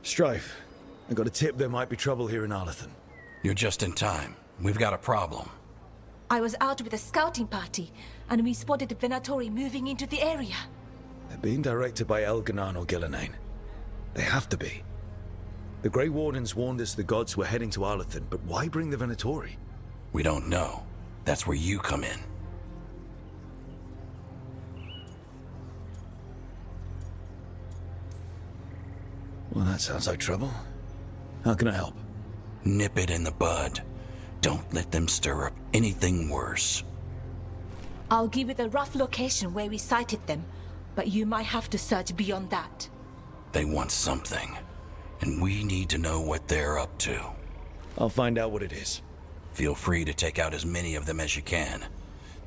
Strife, I got a tip there might be trouble here in Arlathan. You're just in time. We've got a problem. I was out with a scouting party, and we spotted the Venatori moving into the area. They're being directed by Elganan or Gillenane. They have to be. The Grey Wardens warned us the gods were heading to Arlathan, but why bring the Venatori? We don't know. That's where you come in. Well, that sounds like trouble. How can I help? Nip it in the bud. Don't let them stir up anything worse. I'll give you the rough location where we sighted them, but you might have to search beyond that. They want something, and we need to know what they're up to. I'll find out what it is. Feel free to take out as many of them as you can.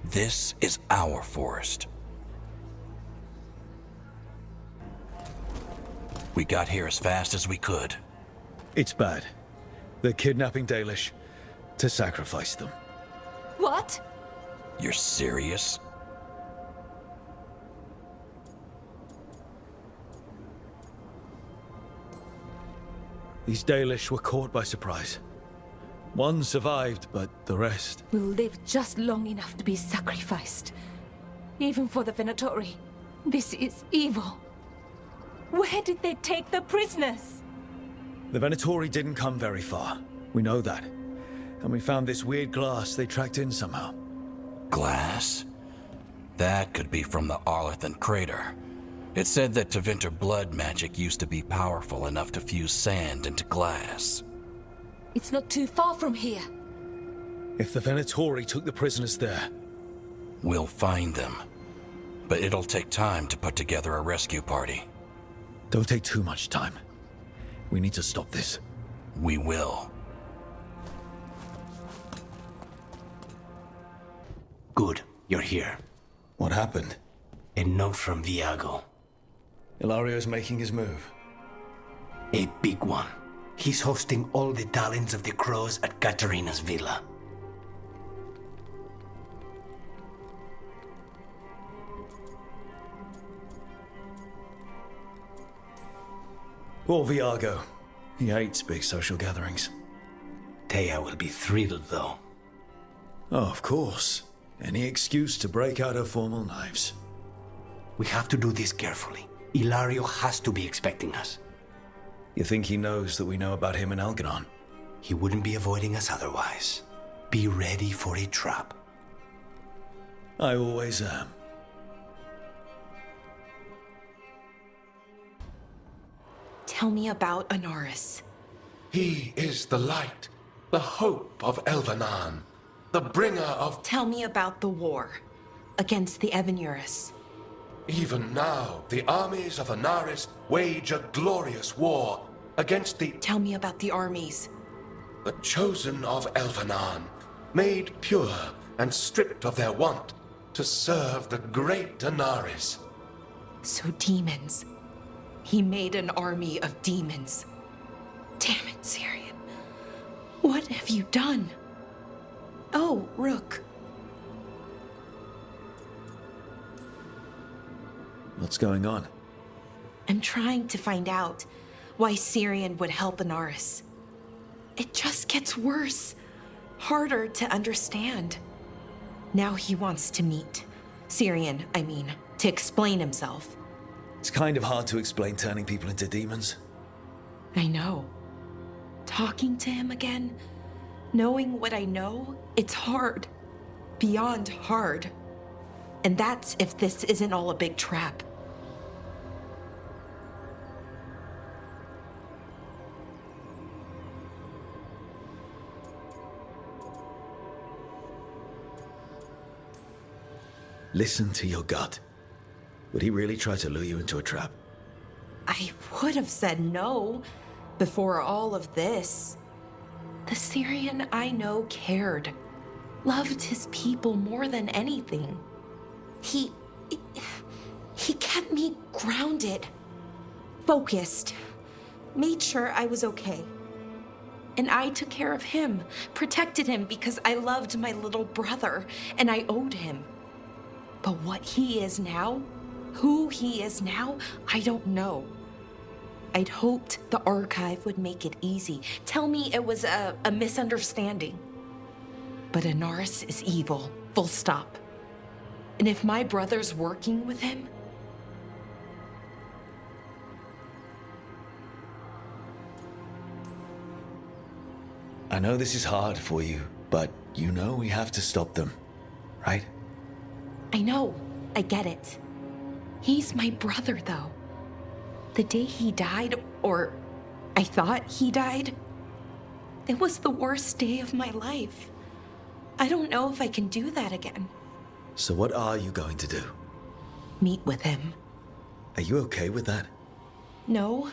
This is our forest. We got here as fast as we could. It's bad. They're kidnapping Dalish to sacrifice them. What? You're serious? These Dalish were caught by surprise. One survived, but the rest... Will live just long enough to be sacrificed. Even for the Venatori. This is evil. Where did they take the prisoners? The Venatori didn't come very far. We know that. And we found this weird glass they tracked in somehow. Glass? That could be from the Arlathan crater. It said that Tevinter blood magic used to be powerful enough to fuse sand into glass. It's not too far from here. If the Venatori took the prisoners there... We'll find them. But it'll take time to put together a rescue party. Don't take too much time. We need to stop this. We will. Good, you're here. What happened? A note from Viago. Ilario's making his move. A big one. He's hosting all the talents of the crows at Katarina's villa. Poor Viago. He hates big social gatherings. Taya will be thrilled, though. Oh, of course. Any excuse to break out her formal knives. We have to do this carefully. Ilario has to be expecting us. You think he knows that we know about him and Elganon? He wouldn't be avoiding us otherwise. Be ready for a trap. I always am. Tell me about Anaris. He is the light, the hope of Elvanan, the bringer of... Tell me about the war against the Evenuris. Even now, the armies of Anaris wage a glorious war against the... Tell me about the armies. The chosen of Elvanan, made pure and stripped of their want to serve the great Anaris. So demons. He made an army of demons. Damn it, Syrian. What have you done? Oh, Rook. What's going on? I'm trying to find out why Syrian would help Anaris. It just gets worse. Harder to understand. Now he wants to meet. Syrian, I mean, to explain himself. It's kind of hard to explain turning people into demons. I know. Talking to him again, knowing what I know, it's hard. Beyond hard. And that's if this isn't all a big trap. Listen to your gut. Would he really try to lure you into a trap? I would have said no before all of this. The Syrian I know cared, loved his people more than anything. He kept me grounded, focused, made sure I was okay. And I took care of him, protected him because I loved my little brother and I owed him. But what he is now, who he is now, I don't know. I'd hoped the archive would make it easy. Tell me it was a misunderstanding. But Inaris is evil, full stop. And if my brother's working with him, I know this is hard for you, but you know we have to stop them, right? I know, I get it. He's my brother, though. The day he died, or I thought he died, it was the worst day of my life. I don't know if I can do that again. So what are you going to do? Meet with him. Are you okay with that? No,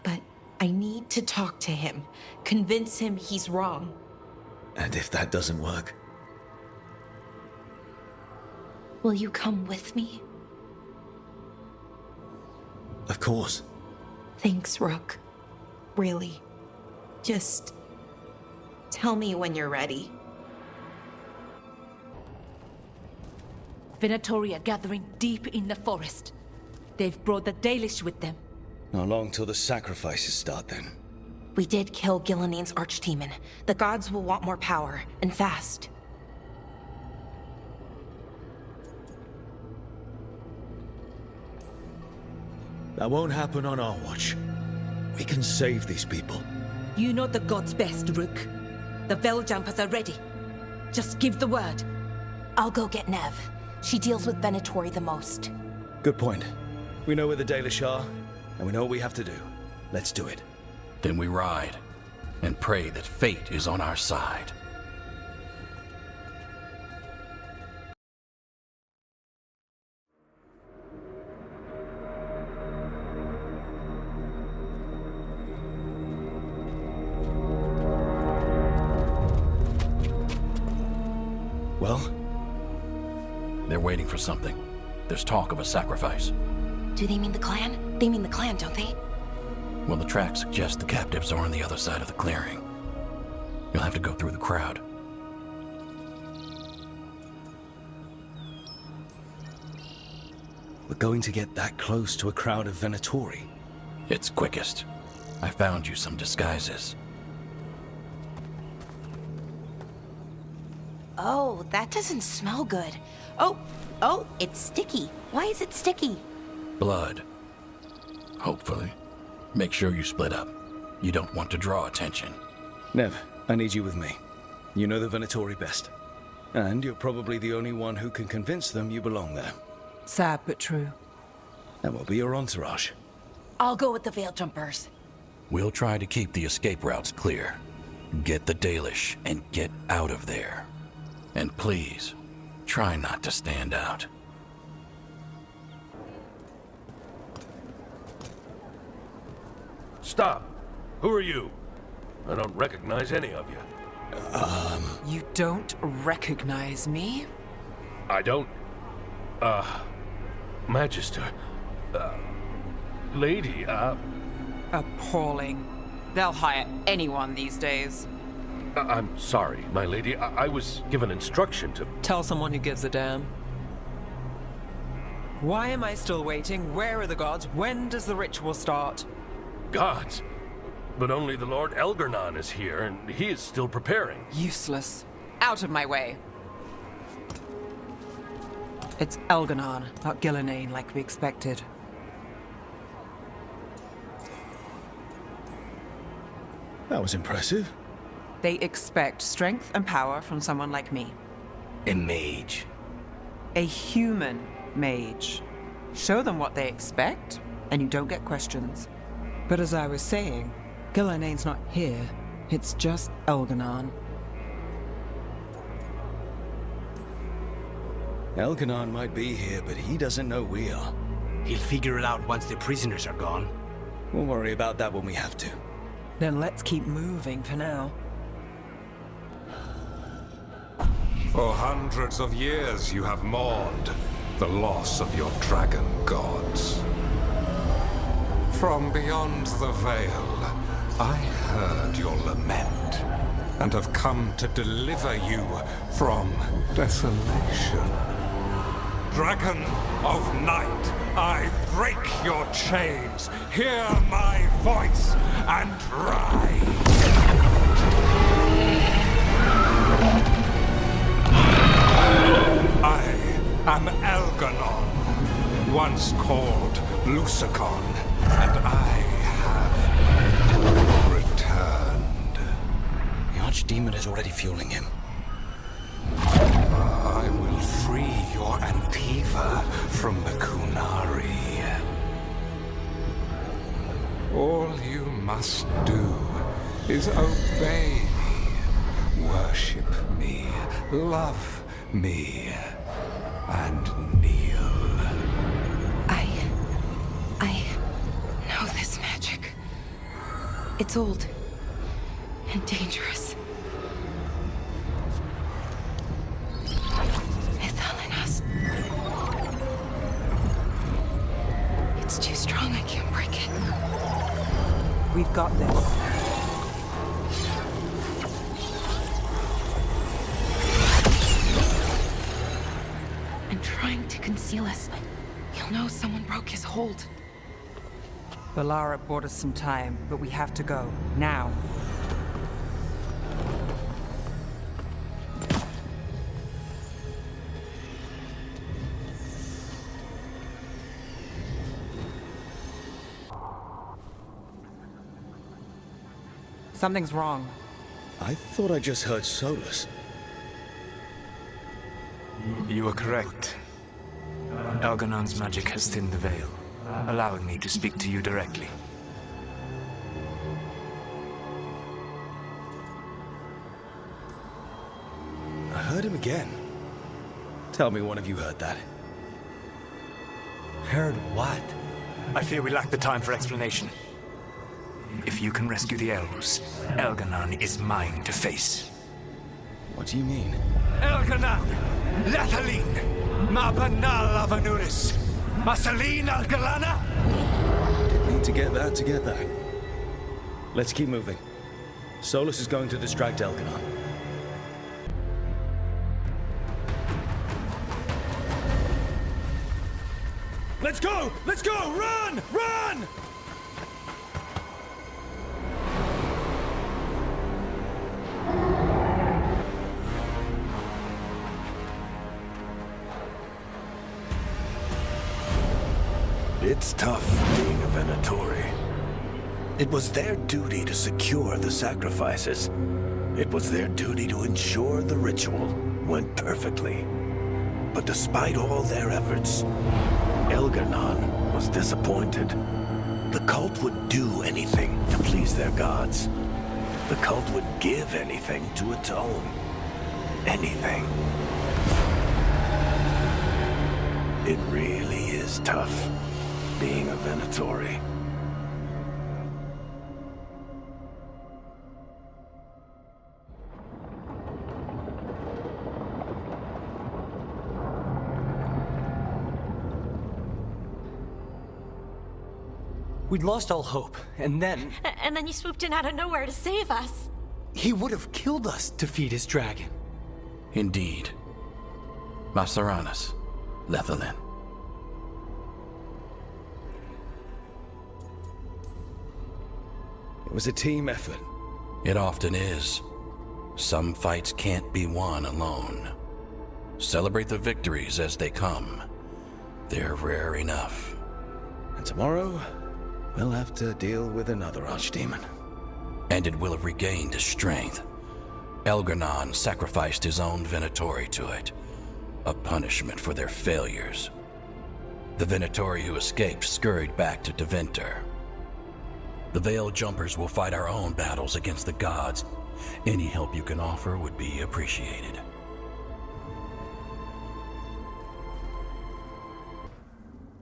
but I need to talk to him. Convince him he's wrong. And if that doesn't work? Will you come with me? Of course. Thanks, Rook. Really. Just tell me when you're ready. Venatori are gathering deep in the forest. They've brought the Dalish with them. Not long till the sacrifices start then. We did kill Gilnean's archdemon. The gods will want more power, and fast. That won't happen on our watch. We can save these people. You know the gods best, Rook. The Veiljumpers are ready. Just give the word. I'll go get Nev. She deals with Venatori the most. Good point. We know where the Dalish are, and we know what we have to do. Let's do it. Then we ride, and pray that fate is on our side. Well? They're waiting for something. There's talk of a sacrifice. Do they mean the clan? They mean the clan, don't they? Well, the tracks suggest the captives are on the other side of the clearing. You'll have to go through the crowd. We're going to get that close to a crowd of Venatori. It's quickest. I found you some disguises. Oh, that doesn't smell good. Oh, it's sticky. Why is it sticky? Blood. Hopefully. Make sure you split up. You don't want to draw attention. Nev, I need you with me. You know the Venatori best. And you're probably the only one who can convince them you belong there. Sad but true. And we'll be your entourage. I'll go with the Veiljumpers. We'll try to keep the escape routes clear. Get the Dalish and get out of there. And please, try not to stand out. Stop! Who are you? I don't recognize any of you. You don't recognize me? I don't... Magister... Lady, Appalling. They'll hire anyone these days. I'm sorry, my lady. I was given instruction to... Tell someone who gives a damn. Why am I still waiting? Where are the gods? When does the ritual start? Gods! But only the Lord Elgarnon is here, and he is still preparing. Useless. Out of my way. It's Elganon, not Gilnean like we expected. That was impressive. They expect strength and power from someone like me. A mage. A human mage. Show them what they expect, and you don't get questions. But as I was saying, Gilnean's not here. It's just Elganon. Elganon might be here, but he doesn't know we are. He'll figure it out once the prisoners are gone. We'll worry about that when we have to. Then let's keep moving for now. For hundreds of years you have mourned the loss of your dragon gods. From beyond the veil, I heard your lament, and have come to deliver you from desolation. Dragon of night, I break your chains. Hear my voice and rise. I am Elganon, once called Lucicon, and I have returned. The Archdemon is already fueling him. I will free your Antiva from the Kunari. All you must do is obey me, worship me, love me, and kneel. I know this magic. It's old and dangerous. It's too strong, I can't break it. We've got this. And trying to conceal us. He'll know someone broke his hold. Valara bought us some time, but we have to go. Now. Something's wrong. I thought I just heard Solas. You are correct. Elganon's magic has thinned the veil, allowing me to speak to you directly. I heard him again. Tell me one of you heard that. Heard what? I fear we lack the time for explanation. If you can rescue the elves, Elganon is mine to face. What do you mean? Elganon! Lethalin! Ma Banal Avanuris! Masaline Algalana! Didn't need to get that. Let's keep moving. Solas is going to distract Elganon. Let's go! Let's go! Run! Run! It's tough being a Venatori. It was their duty to secure the sacrifices. It was their duty to ensure the ritual went perfectly. But despite all their efforts, Elganon was disappointed. The cult would do anything to please their gods. The cult would give anything to atone. Anything. It really is tough being a Venatori. We'd lost all hope, and then... And then you swooped in out of nowhere to save us. he would have killed us to feed his dragon. Indeed. Masaranis, Lethalin. It was a team effort. It often is. Some fights can't be won alone. Celebrate the victories as they come. They're rare enough. And tomorrow, we'll have to deal with another archdemon. And it will have regained its strength. Elganon sacrificed his own Venatori to it. A punishment for their failures. The Venatori who escaped scurried back to Deventer. The Veil Jumpers will fight our own battles against the gods. Any help you can offer would be appreciated.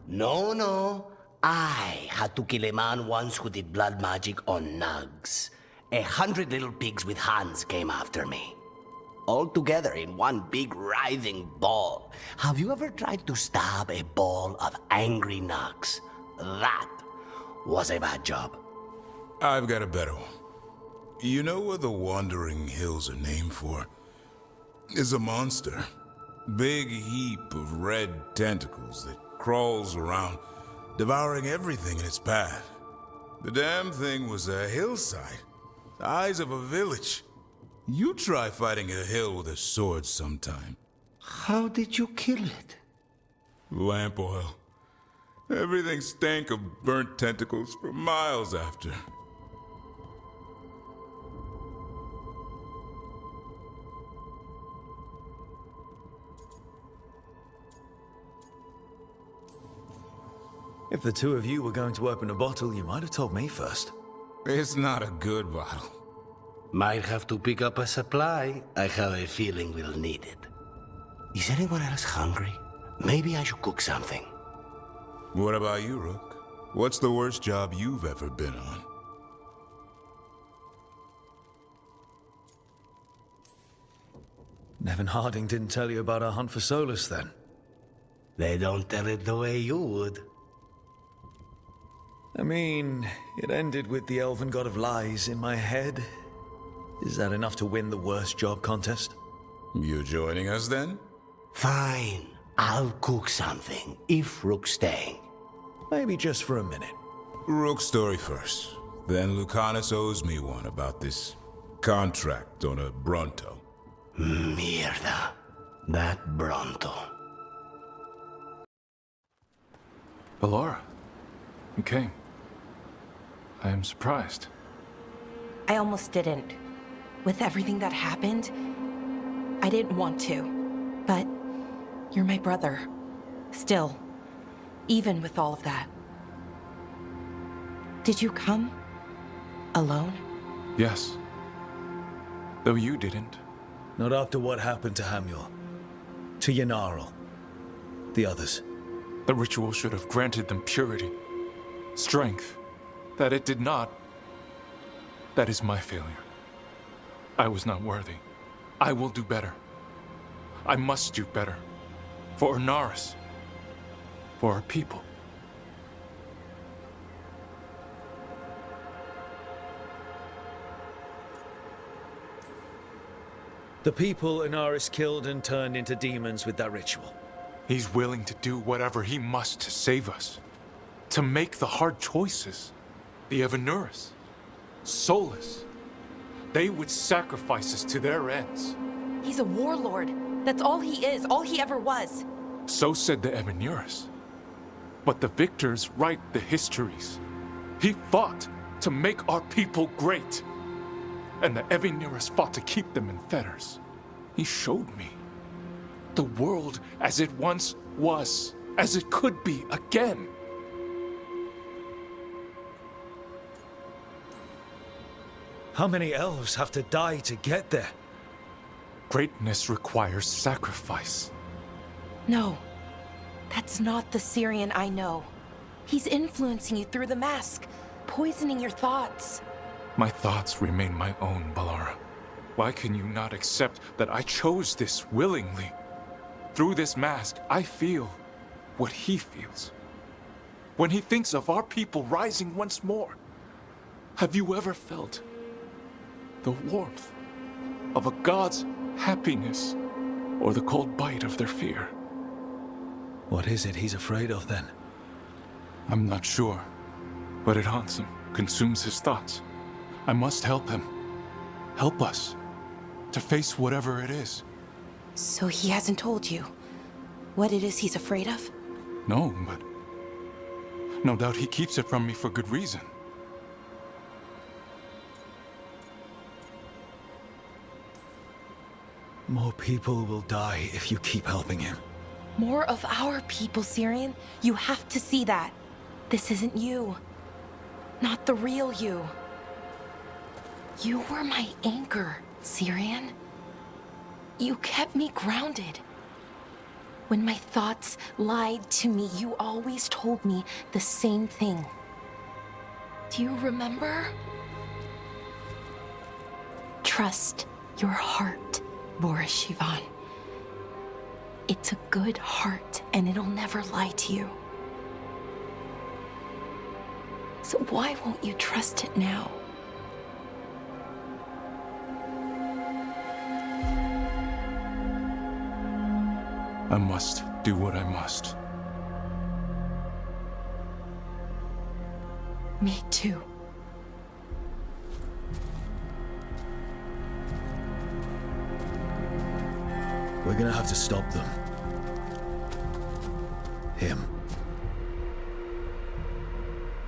No. I had to kill a man once who did blood magic on nugs. 100 little pigs with hands came after me. All together in one big writhing ball. Have you ever tried to stab a ball of angry nugs? That was a bad job. I've got a better one. You know what the Wandering Hills are named for? It's a monster. big heap of red tentacles that crawls around, devouring everything in its path. The damn thing was a hillside, the size of a village. You try fighting a hill with a sword sometime. How did you kill it? Lamp oil. Everything stank of burnt tentacles for miles after. If the two of you were going to open a bottle, you might have told me first. It's not a good bottle. Might have to pick up a supply. I have a feeling we'll need it. Is anyone else hungry? Maybe I should cook something. What about you, Rook? What's the worst job you've ever been on? Nevin Harding didn't tell you about our hunt for Solas, then? They don't tell it the way you would. I mean, it ended with the elven god of lies in my head. Is that enough to win the worst job contest? You joining us, then? Fine. I'll cook something, if Rook's staying. Maybe just for a minute. Rook's story first. Then Lucanis owes me one about this contract on a Bronto. Mierda. That Bronto. Ballora, you came. I am surprised. I almost didn't. With everything that happened, I didn't want to. But you're my brother. Still. Even with all of that. Did you come? Alone? Yes. Though you didn't. Not after what happened to Hamuel. To Yanarl. The others. The ritual should have granted them purity. Strength. That it did not. That is my failure. I was not worthy. I will do better. I must do better. For Inaris. For our people. The people Inaris killed and turned into demons with that ritual. He's willing to do whatever he must to save us. To make the hard choices. The Evanuris. Solas. They would sacrifice us to their ends. He's a warlord. That's all he is, all he ever was. So said the Evanuris. But the victors write the histories. He fought to make our people great. And the Evanuris fought to keep them in fetters. He showed me the world as it once was, as it could be again. How many elves have to die to get there? Greatness requires sacrifice. No, that's not the Syrian I know. He's influencing you through the mask, poisoning your thoughts. My thoughts remain my own, Ballora. Why can you not accept that I chose this willingly? Through this mask, I feel what he feels. When he thinks of our people rising once more, have you ever felt the warmth of a god's happiness or the cold bite of their fear? What is it he's afraid of, then? I'm not sure, but it haunts him, consumes his thoughts. I must help him. Help us to face whatever it is. So he hasn't told you what it is he's afraid of? No, but no doubt he keeps it from me for good reason. More people will die if you keep helping him. More of our people, Syrian. You have to see that. This isn't you. Not the real you. You were my anchor, Syrian. You kept me grounded. When my thoughts lied to me, you always told me the same thing. Do you remember? Trust your heart, Boris Shivan. It's a good heart, and it'll never lie to you. So why won't you trust it now? I must do what I must. Me too. We're gonna have to stop them. Him.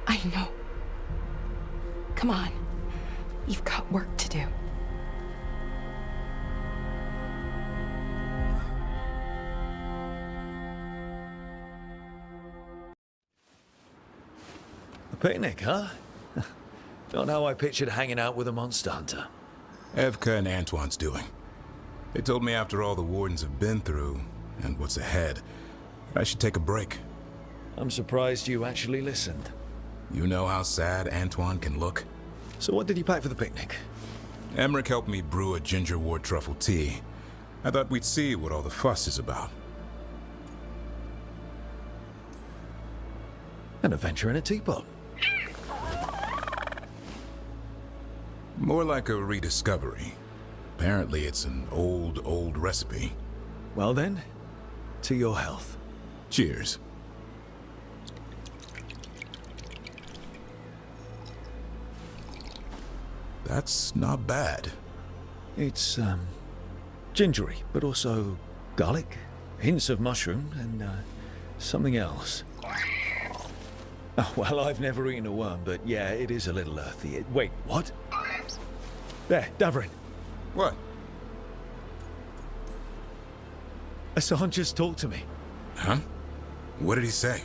I know. Come on. You've got work to do. A picnic, huh? Not how I pictured hanging out with a monster hunter. Evka and Antoine's doing. They told me after all the Wardens have been through, and what's ahead, I should take a break. I'm surprised you actually listened. You know how sad Antoine can look? So what did you pack for the picnic? Emmerich helped me brew a ginger wort truffle tea. I thought we'd see what all the fuss is about. An adventure in a teapot. More like a rediscovery. Apparently it's an old recipe. Well then, to your health. Cheers. That's not bad. It's, gingery, but also garlic, hints of mushroom, and, something else. Oh, well, I've never eaten a worm, but yeah, it is a little earthy. Wait, what? There, Davrin. What? Hassan just talked to me. Huh? What did he say?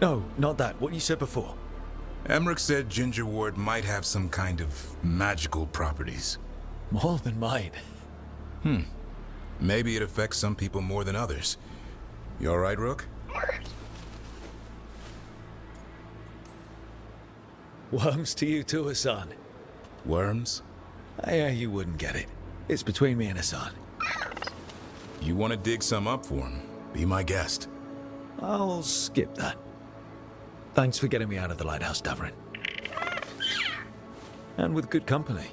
No, not that. What you said before. Emmerich said ginger wort might have some kind of magical properties. More than mine. Maybe it affects some people more than others. You all right, Rook? Worms to you too, Hassan. Worms? Yeah, you wouldn't get it. It's between me and Hassan. You want to dig some up for him? Be my guest. I'll skip that. Thanks for getting me out of the lighthouse, Davrin. And with good company.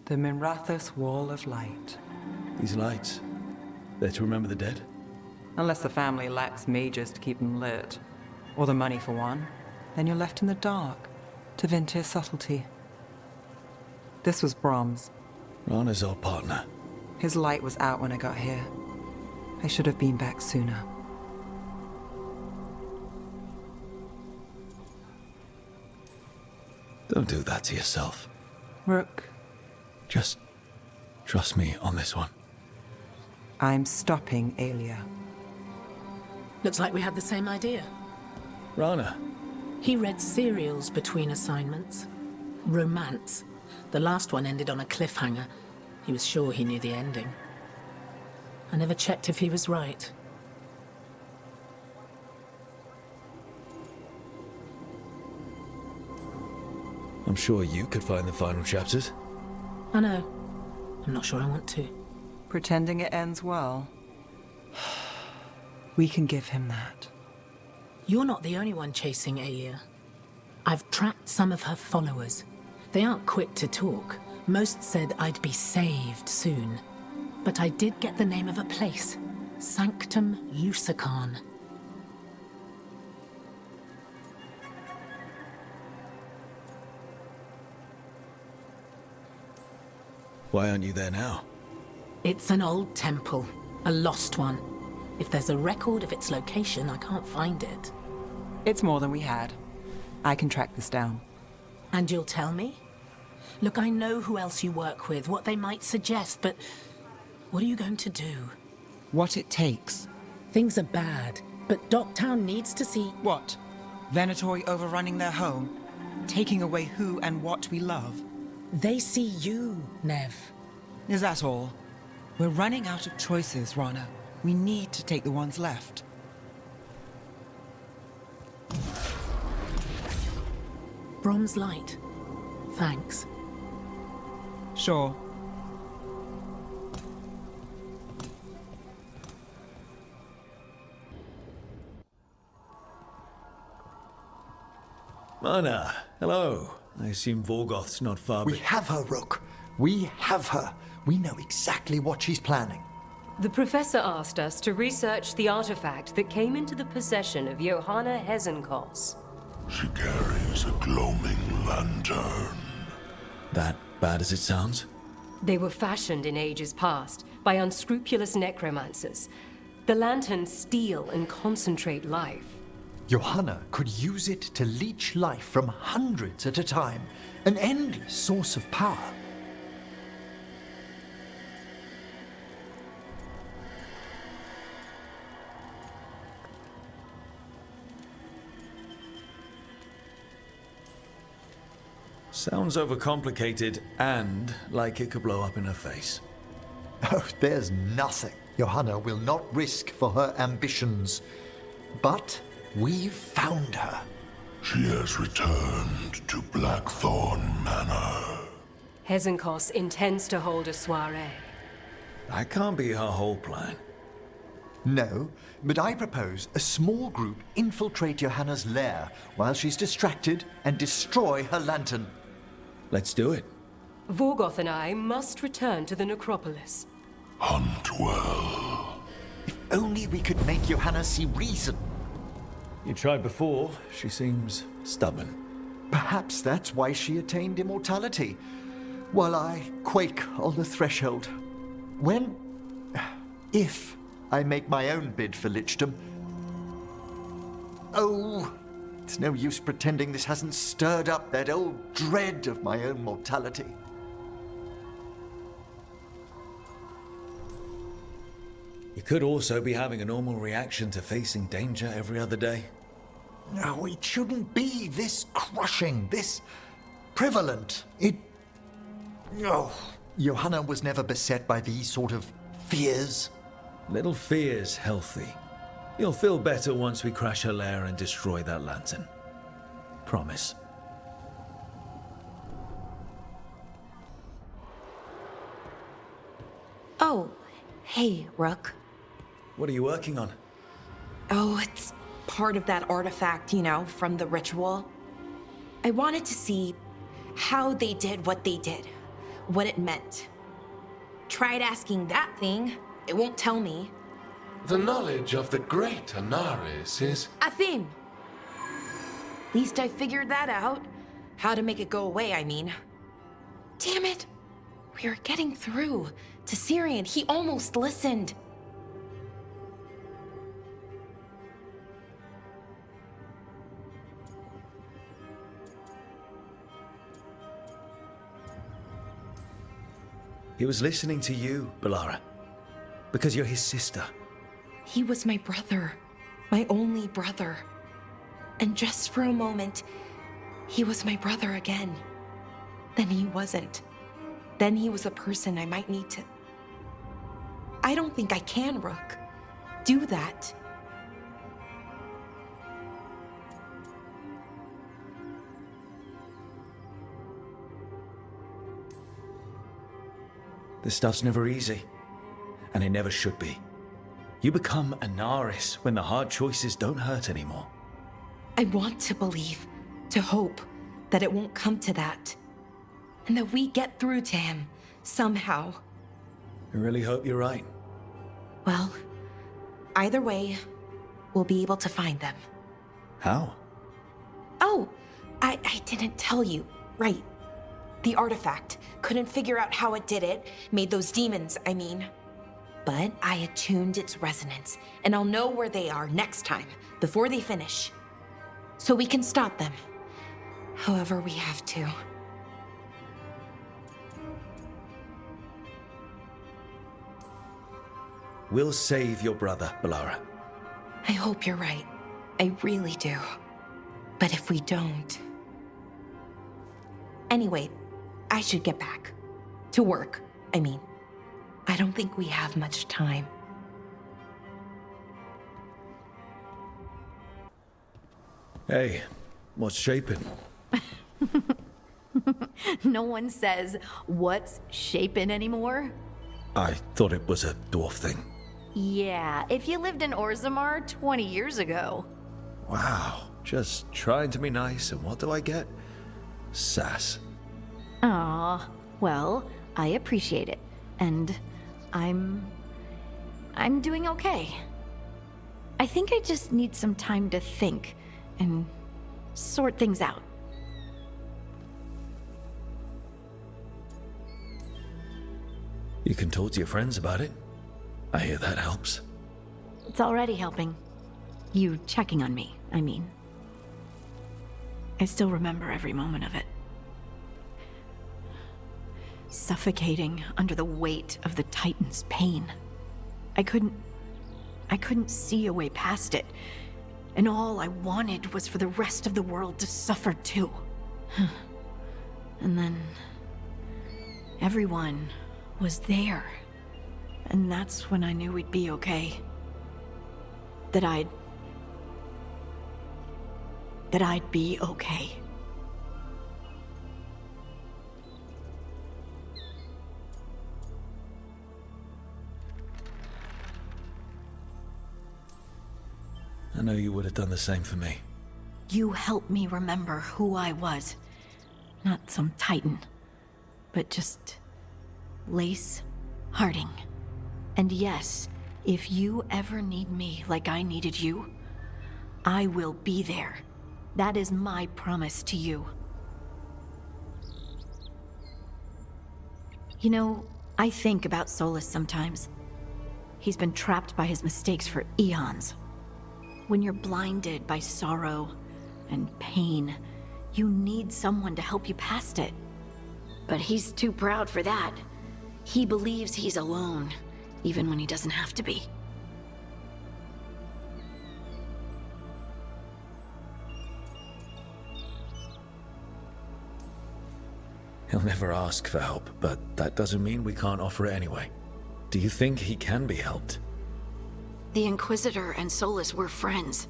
The Minrathous Wall of Light. These lights, they're to remember the dead? Unless the family lacks mages to keep them lit, or the money for one, then you're left in the dark to Vintir's subtlety. This was Brahms. Rana's old partner. His light was out when I got here. I should have been back sooner. Don't do that to yourself. Rook, Just trust me on this one. I'm stopping Aelia. Looks like we had the same idea. Rana. He read serials between assignments. Romance. The last one ended on a cliffhanger. He was sure he knew the ending. I never checked if he was right. I'm sure you could find the final chapters. I know. I'm not sure I want to. Pretending it ends well. We can give him that. You're not the only one chasing Aelia. I've tracked some of her followers. They aren't quick to talk. Most said I'd be saved soon. But I did get the name of a place. Sanctum Lucanis. Why aren't you there now? It's an old temple. A lost one. If there's a record of its location, I can't find it. It's more than we had. I can track this down. And you'll tell me? Look, I know who else you work with, what they might suggest, but what are you going to do? What it takes. Things are bad, but Docktown needs to see... What? Venatori overrunning their home? Taking away who and what we love? They see you, Nev. Is that all? We're running out of choices, Rana. We need to take the ones left. Brom's light. Thanks. Sure. Mana, hello. I assume Vorgoth's not far We have her, Rook. We have her. We know exactly what she's planning. The professor asked us to research the artifact that came into the possession of Johanna Hezenkos. She carries a gloaming lantern. That bad as it sounds? They were fashioned in ages past by unscrupulous necromancers. The lanterns steal and concentrate life. Johanna could use it to leech life from hundreds at a time. An endless source of power. Sounds overcomplicated and like it could blow up in her face. Oh, there's nothing Johanna will not risk for her ambitions. But we've found her. She has returned to Blackthorn Manor. Hezenkos intends to hold a soiree. That can't be her whole plan. No, but I propose a small group infiltrate Johanna's lair while she's distracted and destroy her lantern. Let's do it. Vorgoth and I must return to the necropolis. Hunt well. If only we could make Johanna see reason. You tried before. She seems stubborn. Perhaps that's why she attained immortality, while I quake on the threshold. If I make my own bid for lichdom. Oh, it's no use pretending this hasn't stirred up that old dread of my own mortality. You could also be having a normal reaction to facing danger every other day. No, it shouldn't be this crushing, this prevalent. No. Johanna was never beset by these sort of fears. Little fear's healthy. You'll feel better once we crash her lair and destroy that lantern. Promise. Oh, hey, Rook. What are you working on? Oh, it's part of that artifact, from the ritual. I wanted to see how they did what they did, what it meant. Tried asking that thing. It won't tell me. The knowledge of the great Anaris is... A thing. At least I figured that out. How to make it go away, I mean. Damn it. We were getting through. To Syrian, he almost listened. He was listening to you, Balara. Because you're his sister. He was my brother. My only brother. And just for a moment, he was my brother again. Then he wasn't. Then he was a person I might need to... I don't think I can, Rook. Do that. This stuff's never easy. And it never should be. You become Anaris when the hard choices don't hurt anymore. I want to believe, to hope, that it won't come to that. And that we get through to him, somehow. I really hope you're right. Well, either way, we'll be able to find them. How? Oh, I didn't tell you. Right. The artifact. Couldn't figure out how it did it. Made those demons, I mean. But I attuned its resonance, and I'll know where they are next time, before they finish. So we can stop them. However we have to. We'll save your brother, Balara. I hope you're right. I really do. But if we don't... Anyway, I should get back. To work, I mean. I don't think we have much time. Hey, what's shaping? No one says, what's shaping anymore? I thought it was a dwarf thing. Yeah, if you lived in Orzammar 20 years ago. Wow, Just trying to be nice, and what do I get? Sass. Aw, well, I appreciate it. And I'm doing okay. I think I just need some time to think and sort things out. You can talk to your friends about it. I hear that helps. It's already helping. You checking on me, I mean. I still remember every moment of it. Suffocating under the weight of the Titan's pain. I couldn't see a way past it. And all I wanted was for the rest of the world to suffer too. And then everyone was there. And that's when I knew we'd be okay. That I'd be okay. I know you would have done the same for me. You helped me remember who I was. Not some Titan, but just Lace Harding. And yes, if you ever need me like I needed you, I will be there. That is my promise to you. You know, I think about Solas sometimes. He's been trapped by his mistakes for eons. When you're blinded by sorrow and pain, you need someone to help you past it. But he's too proud for that. He believes he's alone, even when he doesn't have to be. He'll never ask for help, but that doesn't mean we can't offer it anyway. Do you think he can be helped? The Inquisitor and Solas were friends.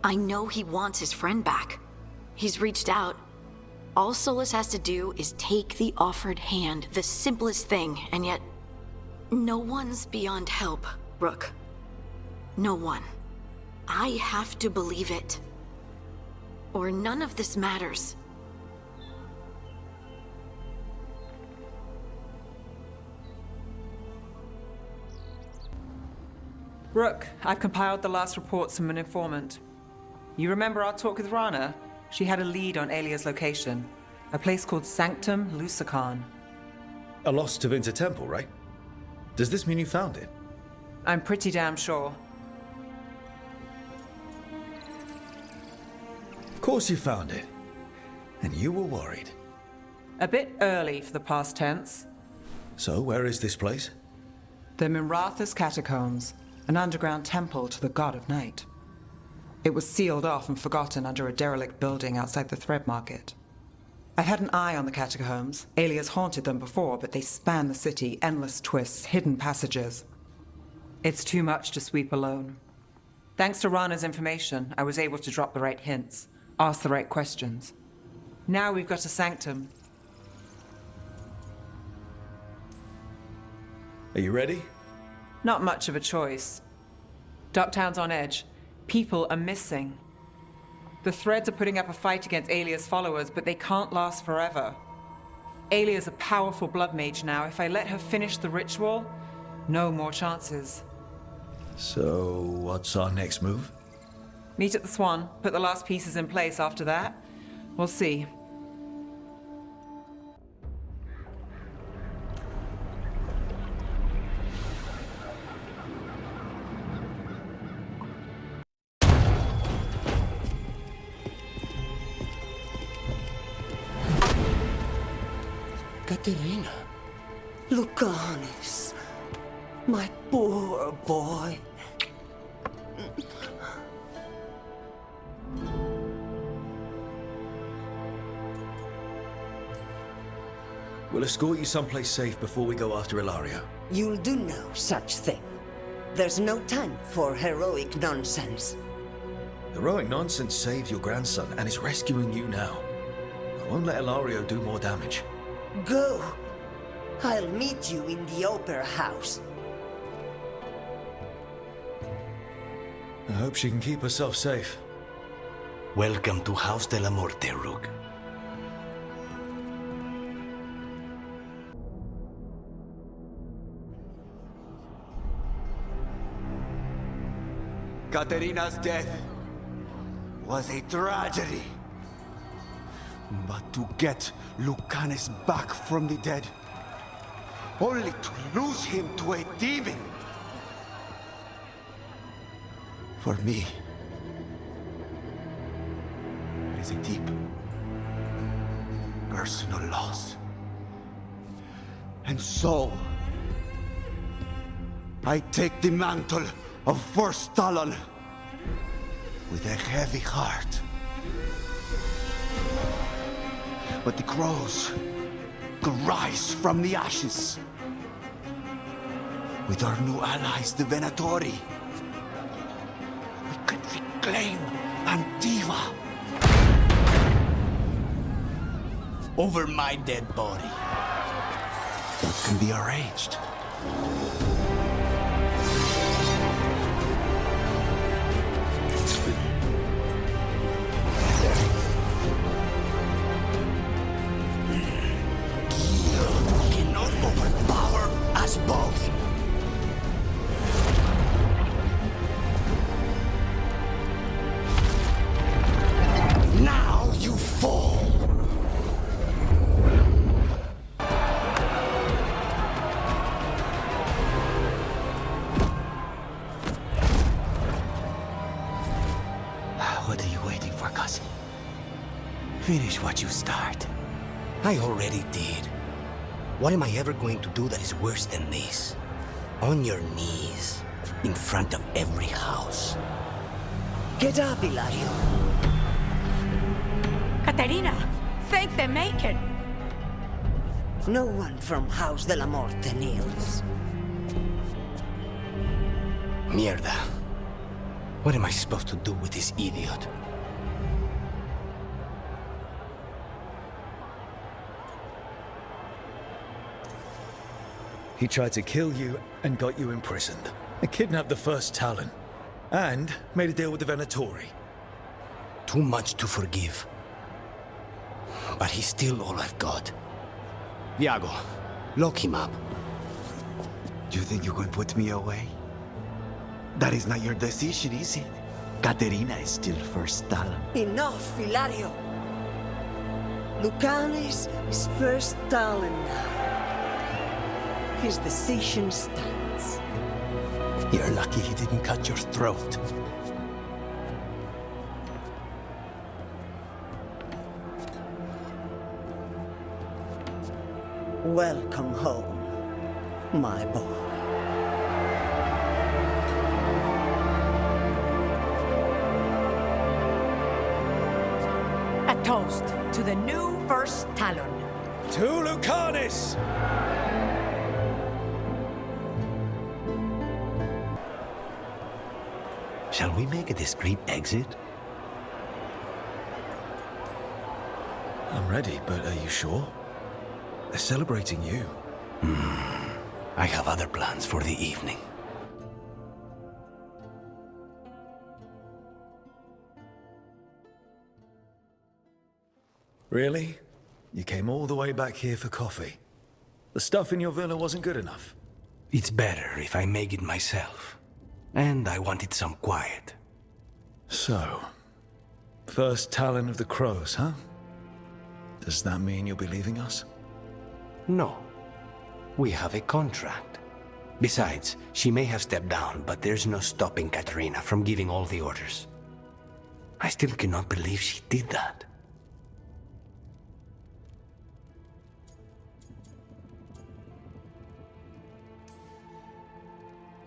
I know he wants his friend back. He's reached out. All Solas has to do is take the offered hand, the simplest thing, and yet no one's beyond help, Rook. No one. I have to believe it. Or none of this matters. Rook, I've compiled the last reports from an informant. You remember our talk with Rana? She had a lead on Alia's location. A place called Sanctum Lucanis. A lost Tevinter temple, right? Does this mean you found it? I'm pretty damn sure. Of course you found it. And you were worried. A bit early for the past tense. So, where is this place? The Minratha's Catacombs, an underground temple to the god of night. It was sealed off and forgotten under a derelict building outside the Thread Market. I've had an eye on the catacombs. Alias haunted them before, but they span the city, endless twists, hidden passages. It's too much to sweep alone. Thanks to Rana's information, I was able to drop the right hints, ask the right questions. Now we've got a sanctum. Are you ready? Not much of a choice. Ducktown's on edge. People are missing. The Threads are putting up a fight against Alia's followers, but they can't last forever. Alia's a powerful blood mage now. If I let her finish the ritual, no more chances. So, what's our next move? Meet at the Swan, put the last pieces in place after that. We'll see. Katerina. Lucanis. My poor boy. We'll escort you someplace safe before we go after Ilaria. You'll do no such thing. There's no time for heroic nonsense. Heroic nonsense saved your grandson and is rescuing you now. I won't let Ilario do more damage. Go! I'll meet you in the opera house. I hope she can keep herself safe. Welcome to House de la Muerte, Rook. Katerina's death was a tragedy. But to get Lucanis back from the dead, only to lose him to a demon. For me, it is a deep, personal loss. And so, I take the mantle of First Talon with a heavy heart. But the crows could rise from the ashes. With our new allies, the Venatori, we could reclaim Antiva. Over my dead body. That can be arranged. Cannot overpower us both. Now you fall. What are you waiting for, cousin? Finish what you start. I already did. What am I ever going to do that is worse than this? On your knees, in front of every house. Get up, Hilario. Caterina, thank the Maker. No one from House de la Muerte kneels. Mierda. What am I supposed to do with this idiot? He tried to kill you and got you imprisoned. And kidnapped the First Talon. And made a deal with the Venatori. Too much to forgive. But he's still all I've got. Viago, lock him up. Do you think you can put me away? That is not your decision, is it? Caterina is still First Talon. Enough, Hilario. Lucanis is First Talon now. His decision stands. You're lucky he didn't cut your throat. Welcome home, my boy. A toast to the new First Talon. To Lucanis! Shall we make a discreet exit? I'm ready, but are you sure? They're celebrating you. I have other plans for the evening. Really? You came all the way back here for coffee? The stuff in your villa wasn't good enough? It's better if I make it myself. And I wanted some quiet. So, First Talon of the Crows, huh? Does that mean you'll be leaving us? No. We have a contract. Besides, she may have stepped down, but there's no stopping Caterina from giving all the orders. I still cannot believe she did that.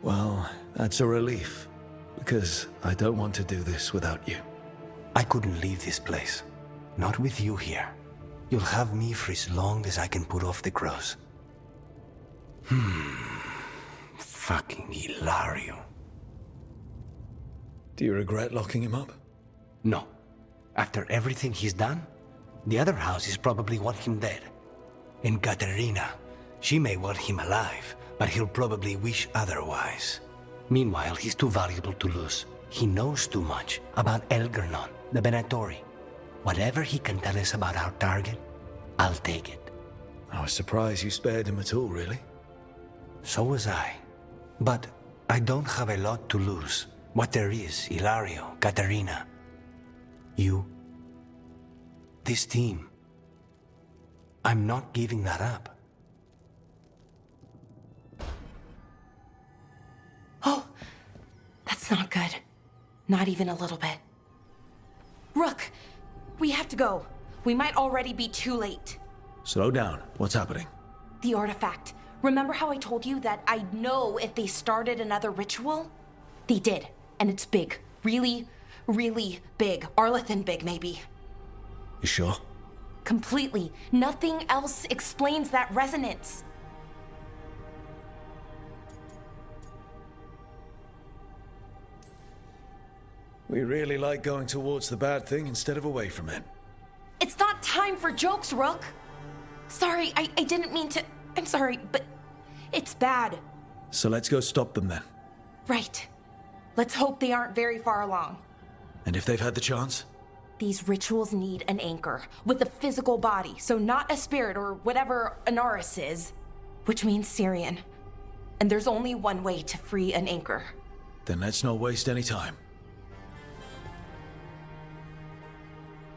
Well, that's a relief, because I don't want to do this without you. I couldn't leave this place. Not with you here. You'll have me for as long as I can put off the crows. Fucking Hilario. Do you regret locking him up? No. After everything he's done, the other houses probably want him dead. And Caterina, she may want him alive, but he'll probably wish otherwise. Meanwhile, he's too valuable to lose. He knows too much about Elgernon, the Venatori. Whatever he can tell us about our target, I'll take it. I was surprised you spared him at all, really. So was I. But I don't have a lot to lose. What there is, Ilario, Katerina, you, this team. I'm not giving that up. Oh, that's not good. Not even a little bit. Rook, we have to go. We might already be too late. Slow down. What's happening? The artifact. Remember how I told you that I'd know if they started another ritual? They did, and it's big. Really, really big. Arlethan big, maybe. You sure? Completely. Nothing else explains that resonance. We really like going towards the bad thing instead of away from it. It's not time for jokes, Rook. Sorry, I didn't mean to... I'm sorry, but it's bad. So let's go stop them then. Right. Let's hope they aren't very far along. And if they've had the chance? These rituals need an anchor with a physical body, so not a spirit or whatever Anaris is, which means Syrian. And there's only one way to free an anchor. Then let's not waste any time.